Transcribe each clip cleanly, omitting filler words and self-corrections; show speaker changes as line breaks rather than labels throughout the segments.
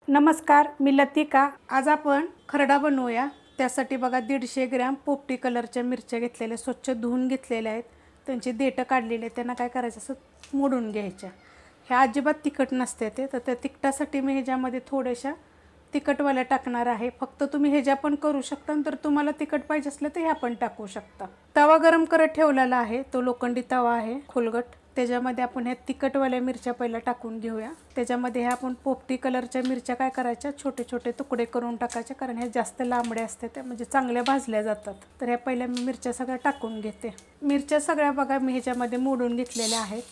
नमस्कार, मी लतिका। आज आपण खरडा बनवूया। त्यासाठी बघा 150 ग्रॅम पोपटी कलरच्या मिरच्या घेतलेल्या, स्वच्छ धुवून घेतलेल्या आहेत। त्यांची देठ काढलेली आहे। त्यांना काय करायचं, असं मोडून घ्यायच्या। ह्या अजिबात तिखट नसते ते, तर त्या तिखटासाठी मी ह्याच्यामध्ये थोड्याशा तिखटवाल्या टाकणार आहे। फक्त तुम्ही ह्याच्या पण करू शकता, तर तुम्हाला तिखट पाहिजे असलं तर ह्या पण टाकू शकता। तवा गरम करत ठेवलेला आहे, तो लोखंडी तवा आहे खोलगट। त्याच्यामध्ये आपण ह्या तिखटवाल्या मिरच्या पहिला टाकून घेऊया। त्याच्यामध्ये ह्या आपण पोपटी कलरच्या मिरच्या काय करायच्या, छोटे छोटे तुकडे करून टाकायचे, कारण ह्या जास्त लांबड्या असतात, त्या म्हणजे चांगल्या भाजल्या जातात। तर ह्या पहिल्या मी मिरच्या सगळ्या टाकून घेते। मिरच्या सगळ्या बघा मी ह्याच्यामध्ये मोडून घेतलेल्या आहेत।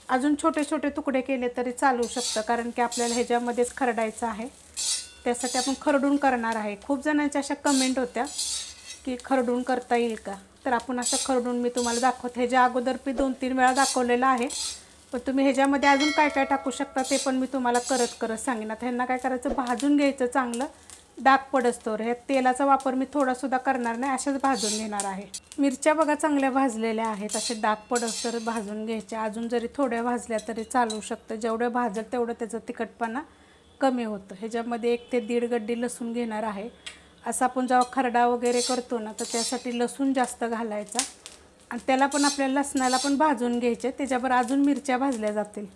अजून छोटे छोटे तुकडे केले तरी चालू शकतं, कारण की आपल्याला ह्याच्यामध्येच खरडायचं आहे। त्यासाठी आपण खरडून करणार आहे। खूप जणांच्या अशा कमेंट होत्या की खरडून करता येईल का, तर आपण असं खरडून मी तुम्हाला दाखवते। ह्याच्या अगोदर मी 2-3 वेळा दाखवलेलं आहे, पण तुम्ही ह्याच्यामध्ये अजून काय काय टाकू शकता ते पण मी तुम्हाला करत सांगेन। आता ह्यांना काय करायचं, भाजून घ्यायचं चांगलं, डाग पडस्तोवर। ह्या तेलाचा वापर मी थोडासुद्धा करणार नाही, अशाच भाजून घेणार आहे। मिरच्या बघा चांगल्या भाजलेल्या आहेत, असे डाग पडस्तोवर भाजून घ्यायच्या। अजून जरी थोड्या भाजल्या तरी चालू शकतं, जेवढं भाजल तेवढं त्याचं तिखटपणा कमी होतं। ह्याच्यामध्ये 1 ते 1.5 गड्डी लसूण घेणार आहे। असं आपण जेव्हा खरडा वगैरे करतो ना, तर त्यासाठी लसूण जास्त घालायचा, आणि त्याला पण आपल्याला लसणाला पण भाजून घ्यायचे। त्याच्याबरोबर अजून मिरच्या भाजल्या जातील।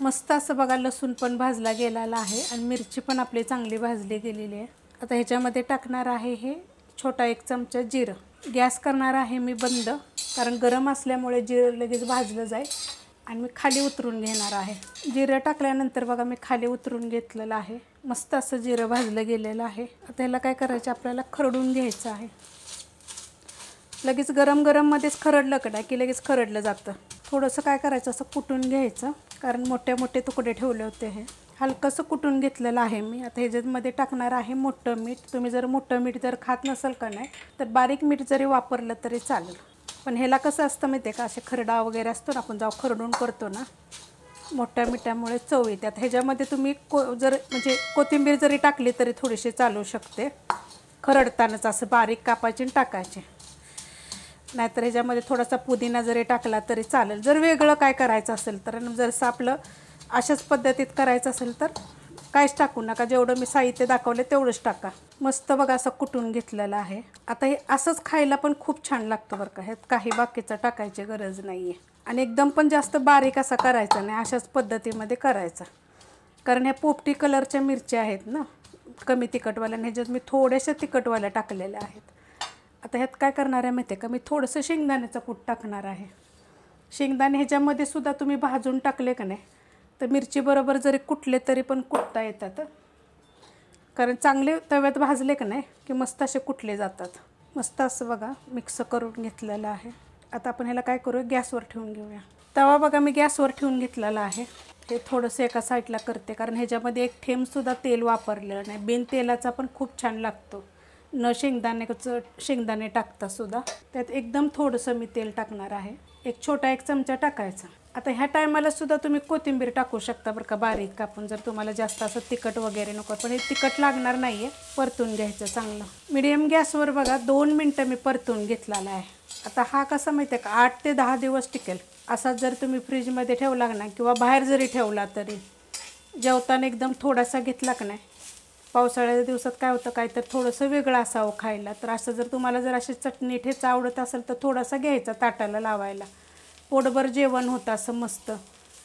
मस्त असं बघा लसूण पण भाजला गेलेला आहे, आणि मिरची पण आपली चांगली भाजली गेलेली आहे। आता ह्याच्यामध्ये टाकणार आहे हे छोटा 1 चमचा जिरं। गॅस करणार आहे मी बंद, कारण गरम असल्यामुळे जिरं लगेच भाजलं जाईल। आणि मी खाली उतरून घेणार आहे। जिरं टाकल्यानंतर बघा मी खाली उतरून घेतलेलं आहे। मस्त असं जिरं भाजलं गेलेलं आहे। आता ह्याला काय करायचं, आपल्याला खरडून घ्यायचं आहे। लगेच गरम मध्येच खरडलं का नाही की लगेच खरडलं जातं। थोडंसं काय करायचं, असं कुटून घ्यायचं, कारण मोठे मोठे तुकडे ठेवले होते। हे हलकंसं कुटून घेतलेलं आहे मी। आता ह्याच्यामध्ये टाकणार आहे मोठं मीठ। तुम्ही जर मोठं मीठ जर खात नसाल का नाही, तर बारीक मीठ जरी वापरलं तरी चालेल। पण ह्याला कसं असतं माहिती आहे का, असे खरडा वगैरे असतो ना, आपण जेव्हा खरडून करतो ना, मोठ्या मिठामुळे चव येते। आता ह्याच्यामध्ये तुम्ही म्हणजे कोथिंबीर जरी टाकली तरी थोडीशी चालू शकते, खरडतानाच असं बारीक कापायची आणि टाकायचे। नाहीतर ह्याच्यामध्ये थोडासा पुदिना जरी टाकला तरी चालेल। जर वेगळं काय करायचं असेल तर, जरसं आपलं अशाच पद्धतीत करायचं असेल तर काहीच टाकू नका, जेवढं मी साहित्य दाखवले तेवढंच टाका। मस्त बघा असं कुटून घेतलेलं आहे। आता हे असंच खायला पण खूप छान लागतं बरं का, ह्यात काही बाकीचं टाकायची गरज नाही आहे। आणि एकदम पण जास्त बारीक असा करायचा नाही, अशाच पद्धतीमध्ये करायचा, कारण ह्या पोपटी कलरच्या मिरच्या आहेत ना, कमी तिखटवाल्या। ह्याच्यात मी थोड्याशा तिखटवाल्या टाकलेल्या आहेत। आता ह्यात काय करणार आहे माहिती आहे का, मी थोडंसं शेंगदाण्याचं कूट टाकणार आहे। शेंगदाणे ह्याच्यामध्ये सुद्धा तुम्ही भाजून टाकले का नाही, तर मिरची बरोबर जरी कुटले तरी पण कुटता येतात, कारण चांगले तव्यात भाजले का नाही की मस्त असे कुटले जातात। मस्त असं बघा मिक्स करून घेतलेलं आहे। आता आपण ह्याला काय करूया, गॅसवर ठेवून घेऊया। तवा बघा मी गॅसवर ठेवून घेतलेला आहे। हे थोडंसं एका साईडला करते, कारण ह्याच्यामध्ये 1 थेंबसुद्धा तेल वापरलेलं नाही। बिन तेलाचा पण खूप छान लागतो, न शेंगदाणे टाकता सुद्धा। त्यात एकदम थोडंसं मी तेल टाकणार आहे, 1 छोटा 1 चमचा टाकायचा। आता ह्या टायमाला सुद्धा तुम्ही कोथिंबीर टाकू शकता बरं का, बारीक कापून, जर तुम्हाला जास्त असं तिखट वगैरे नको। पण हे तिखट लागणार नाही आहे। परतून घ्यायचं चांगलं मीडियम गॅसवर बघा 2 मिनटं मी परतून घेतलेला आहे। आता हा कसा माहिती आहे का, 8 ते 10 दिवस टिकेल असा। जर तुम्ही फ्रीजमध्ये ठेवला ना, किंवा बाहेर जरी ठेवला तरी, जेवताना एकदम थोडासा घेतला का नाही, पावसाळ्याच्या दिवसात काय होतं, काय तर थोडंसं वेगळं असावं खायला, तर असं जर तुम्हाला जर अशी चटणी ठेचा आवडत असेल तर थोडासा घ्यायचा ताटाला लावायला, पोटभर जेवण होतं असं मस्त।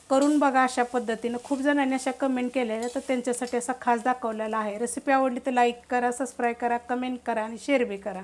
करून बघा अशा पद्धतीनं। खूप जणांनी अशा कमेंट केलेल्या, तर त्यांच्यासाठी असा खास दाखवलेला आहे। रेसिपी आवडली तर लाईक करा, सबस्क्राईब करा, कमेंट करा आणि शेअर बी करा।